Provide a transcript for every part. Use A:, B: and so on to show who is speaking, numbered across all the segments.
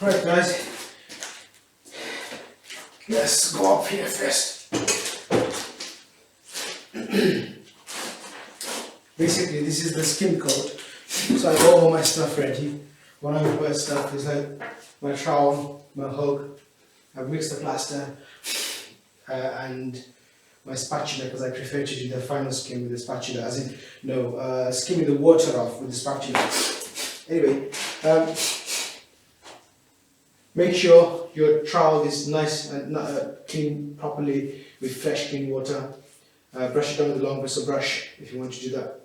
A: Right guys, let's go up here first. Basically this is the skim coat, so I got all my stuff ready. One of my stuff is like my trowel, my hook, I've mixed the plaster and my spatula, because I prefer to do the final skim with the spatula, as in, skimming the water off with the spatula. Anyway, make sure your trowel is nice and clean properly with fresh clean water. Brush it down with a long bristle brush if you want to do that.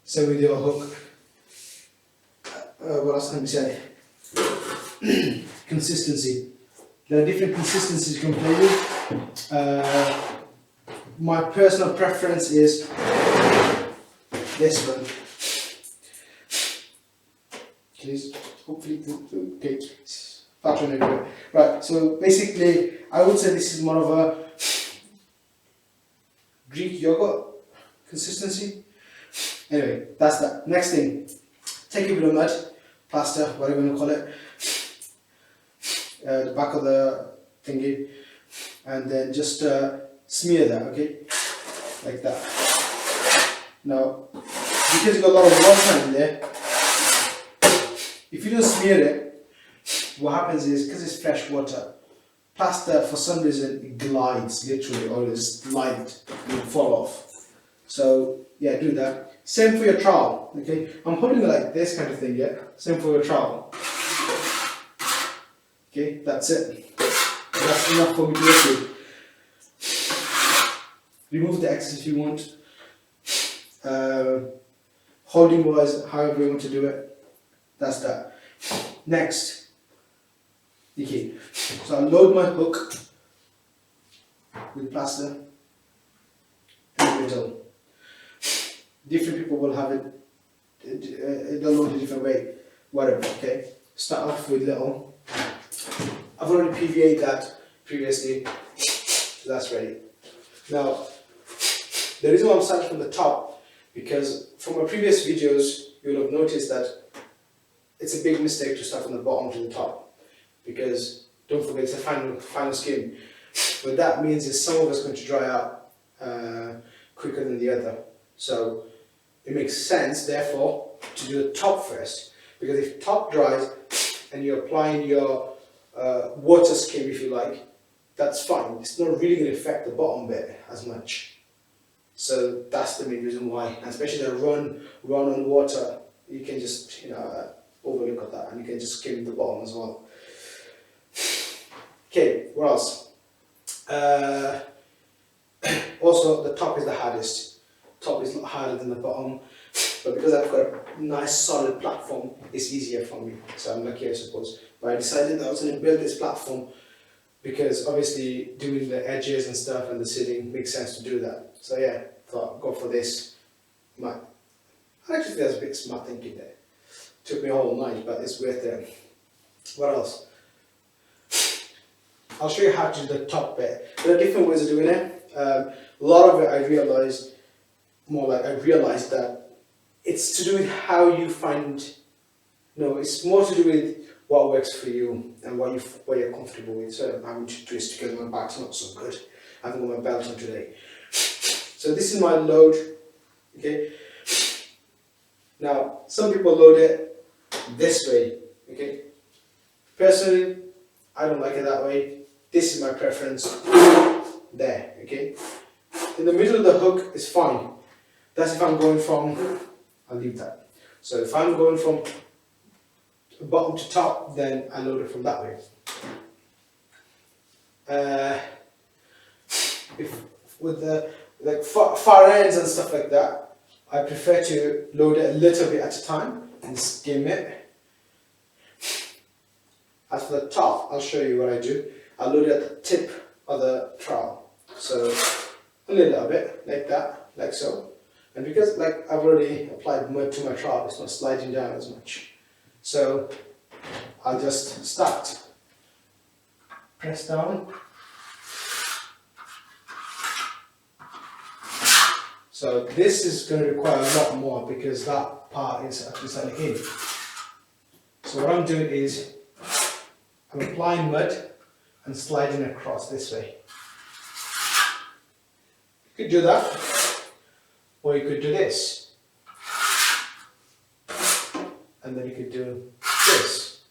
A: Same with your hook. What else can we say? Consistency. There are different consistencies you can play with. My personal preference is this one. Please, hopefully, okay, fat one everywhere. Right, so basically, I would say this is more of a Greek yogurt consistency. Anyway, that's that. Next thing, take a bit of mud, plaster, whatever you want to call it, the back of the thingy, and then just smear that, okay, like that. Now, because you've got a lot of water in there, if you don't smear it, what happens is, because it's fresh water, plaster for some reason it glides literally, or it's light, it will fall off. So yeah, do that. Same for your trowel, okay? I'm holding it like this kind of thing, yeah? Same for your trowel. Okay, that's it. That's enough for me to work with. Remove the excess if you want. Holding wise, however you want to do it. That's that. Next. Okay, so I'll load my hook with plaster in the middle. Different people will have it, they'll load a different way, whatever, okay? Start off with little. I've already PVA'd that previously, so that's ready. Now, the reason why I'm starting from the top, because from my previous videos, you'll have noticed that it's a big mistake to start from the bottom to the top, because don't forget it's a final skim. What that means is some of it's going to dry out quicker than the other. So it makes sense, therefore, to do the top first, because if top dries and you're applying your water skim, if you like, that's fine. It's not really going to affect the bottom bit as much. So that's the main reason why, and especially the run on water, you can just overlook at that, and you can just skim the bottom as well. Okay, what else? Also, the top is the hardest. Top is a lot harder than the bottom, but because I've got a nice solid platform, it's easier for me. So I'm lucky, I suppose. But I decided that I was going to build this platform because obviously doing the edges and stuff and the sitting makes sense to do that. So yeah, thought go for this. I actually think there's a bit smart thinking there. Took me a whole night, but it's worth it. What else? I'll show you how to do the top bit. There are different ways of doing it. A lot of it I realized that it's to do with how you find, it's more to do with what works for you and what you're comfortable with. So I'm having to twist because my back's not so good. I haven't got my belt on today. So this is my load, okay? Now, some people load it this way, okay? Personally, I don't like it that way. This is my preference, there, okay? In the middle of the hook is fine. That's if I'm going from, I'll leave that. So if I'm going from bottom to top, then I load it from that way. If with the far ends and stuff like that, I prefer to load it a little bit at a time and skim it. As for the top, I'll show you what I do. I load it at the tip of the trowel. So only a little bit, like that, like so. And because I've already applied mud to my trowel, it's not sliding down as much. So I'll just start. Press down. So this is going to require a lot more because that part is actually standing in. So what I'm doing is I'm applying mud and sliding across this way. You could do that, or you could do this, and then you could do this,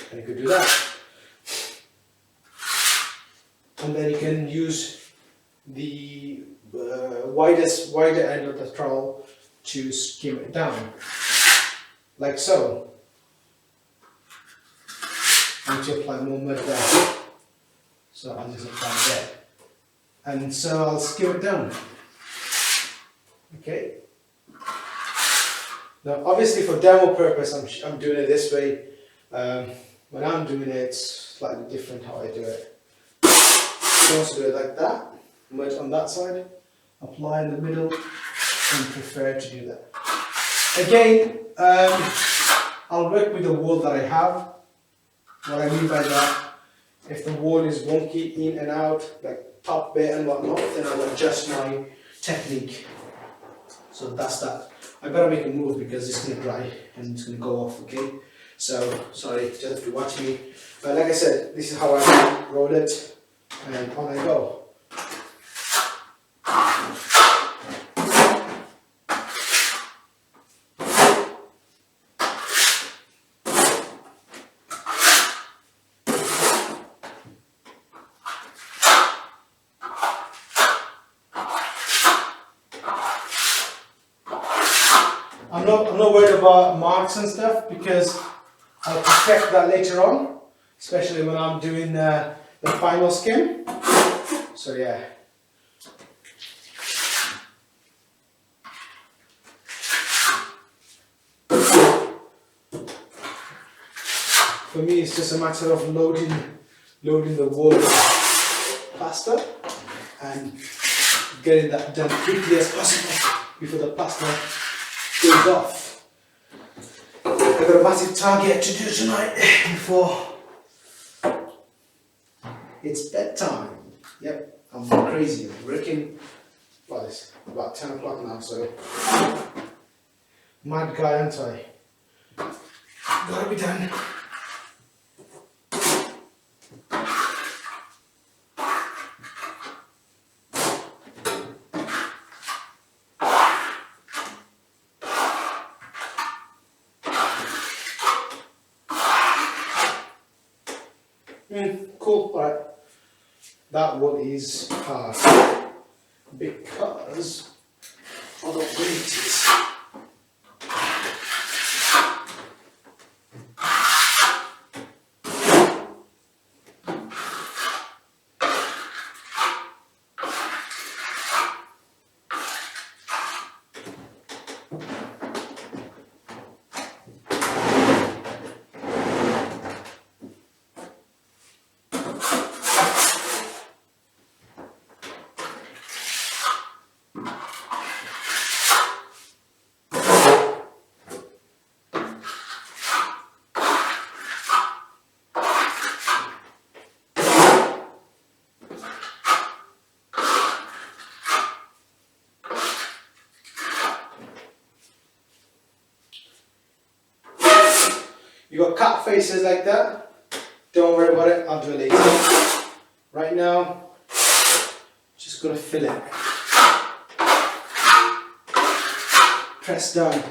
A: and you could do that, and then you can use the wider end of the trowel to skim it down, like so. I need to apply more mud there, so I'll just apply there, and so I'll skim it down. Okay. Now, obviously, for demo purpose, I'm doing it this way. When I'm doing it, it's slightly different how I do it. You can also do it like that, mud on that side, apply in the middle, and prefer to do that. Again, I'll work with the wool that I have. What I mean by that, if the wool is wonky in and out, like top bit and whatnot, then I'll adjust my technique. So that's that. I better make a move because it's going to dry and it's going to go off, okay? So, sorry, just have to watch me. But like I said, this is how I roll it, and on I go. I'm not worried about marks and stuff because I'll perfect that later on, especially when I'm doing the final skim. So yeah. For me, it's just a matter of loading the wool with plaster and getting that done quickly as possible before the plaster goes off. I've got a massive target to do tonight before it's bedtime. Yep, I'm crazy. I'm working. Well, it's about 10 o'clock now, so mad guy, aren't I? Gotta be done. Cool, alright. That one is hard because of the weight is. You got cut faces like that, don't worry about it, I'll do it later. Right now, just gonna fill it. Press down.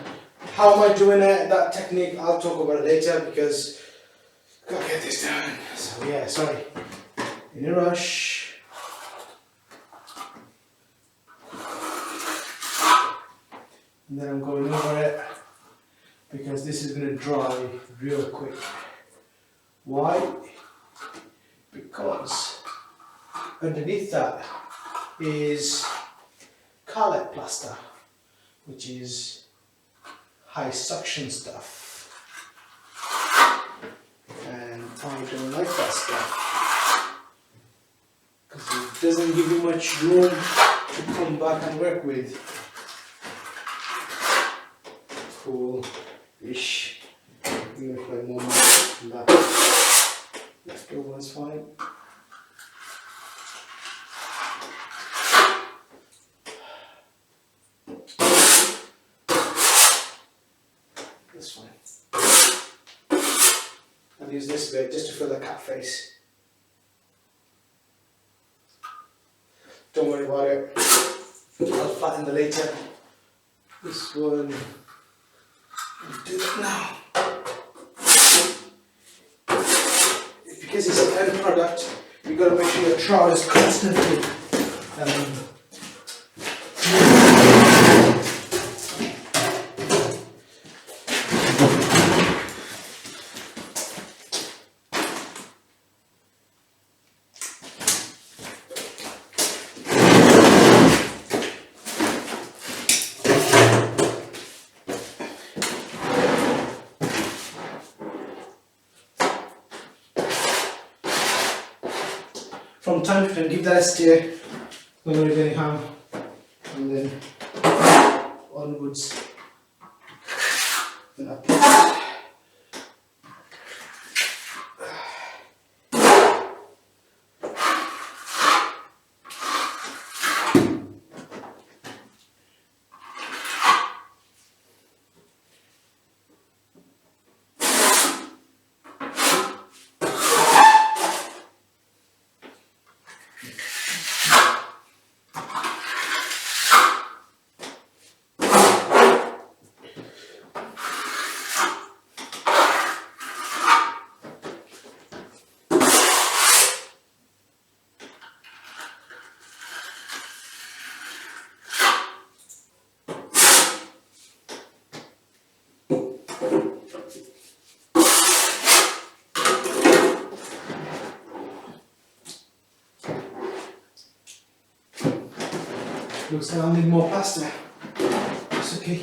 A: How am I doing it? That technique, I'll talk about it later because I gotta get this done. So yeah, sorry. In a rush. And then I'm going over it because this is going to dry real quick. Why? Because underneath that is Carlet plaster, which is high suction stuff, and I don't like that stuff because it doesn't give you much room to come back and work with. Cool-ish. I'm going to play more than that. Left over one's fine. That's fine. I'll use this bit just to fill the cat face. Don't worry about it. I'll flatten the later. This one. I'll do that now. Because it's an end product, you've got to make sure your trowel is constantly from time to time, give that a stir when you're getting ham, and then onwards and up. Looks like I need more plaster. It's okay.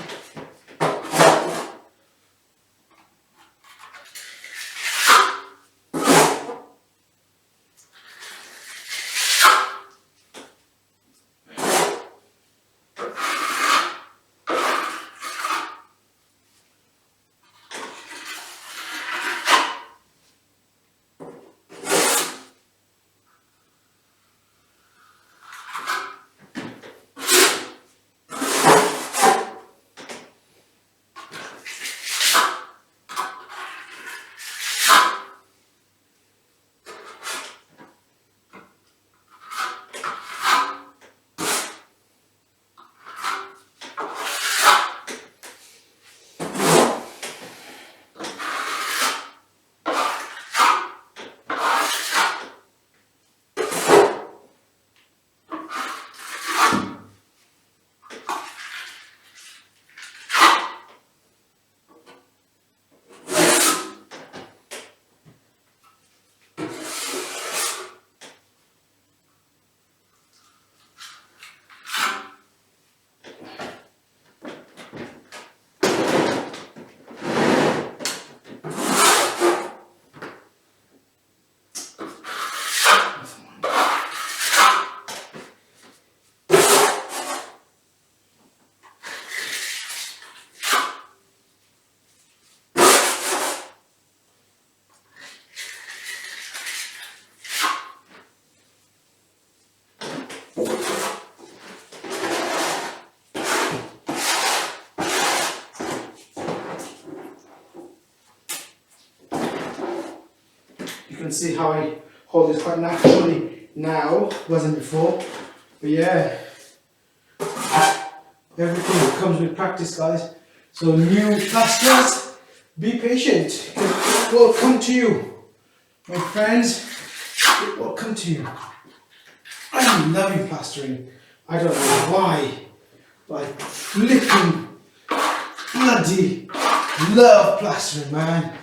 A: You can see how I hold it quite naturally now, wasn't before. But yeah, everything comes with practice, guys. So new plasters, be patient. It will come to you, my friends. It will come to you. I'm loving plastering. I don't know why, but I flipping bloody love plastering, man.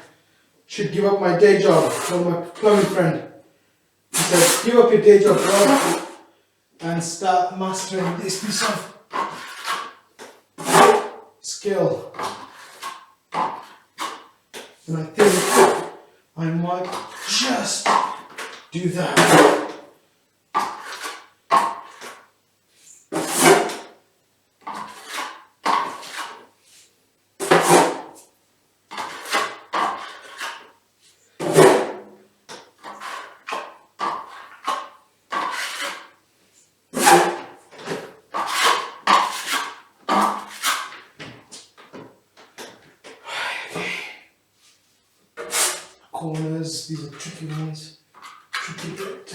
A: Should give up my day job. From my plumbing friend, he said, give up your day job, bro, and start mastering this piece of skill. And I think I might just do that. corners. These are tricky ones. Tricky bit.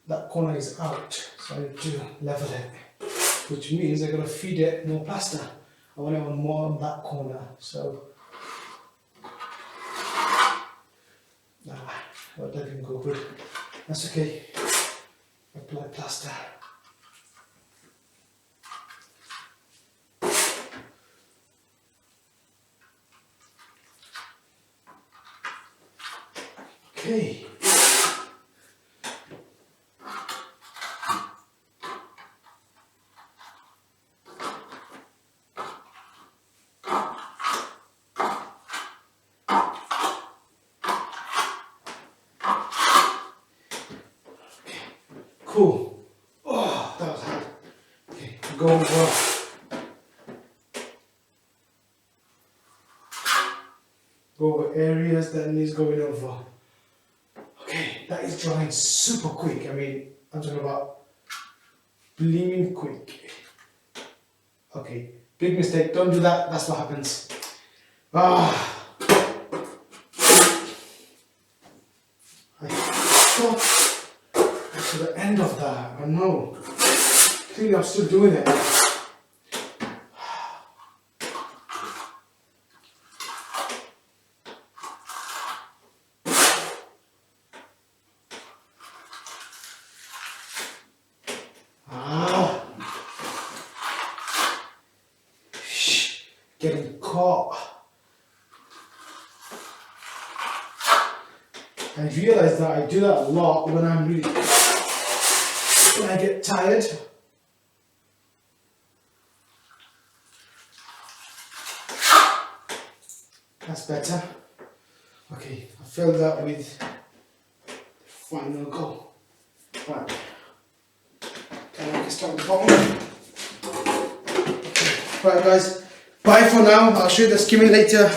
A: That corner is out, so I need to level it, which means I gotta feed it more plaster. I want it on more on that corner, so well, that didn't go good. That's okay. Apply plaster. Okay. Cool. Oh, that was hard. Okay, go over. Go over areas that needs going over. Okay, that is drying super quick. I mean, I'm talking about gleaming quick. Okay, big mistake. Don't do that. That's what happens. Ah. I thought to the end of that. I know. I think I'm still doing it. Getting caught. I realize that I do that a lot when when I get tired. That's better. Okay, I filled that with the final go. Right. And I can start with the bottom. Right guys, bye for now. I'll show you the skimming later.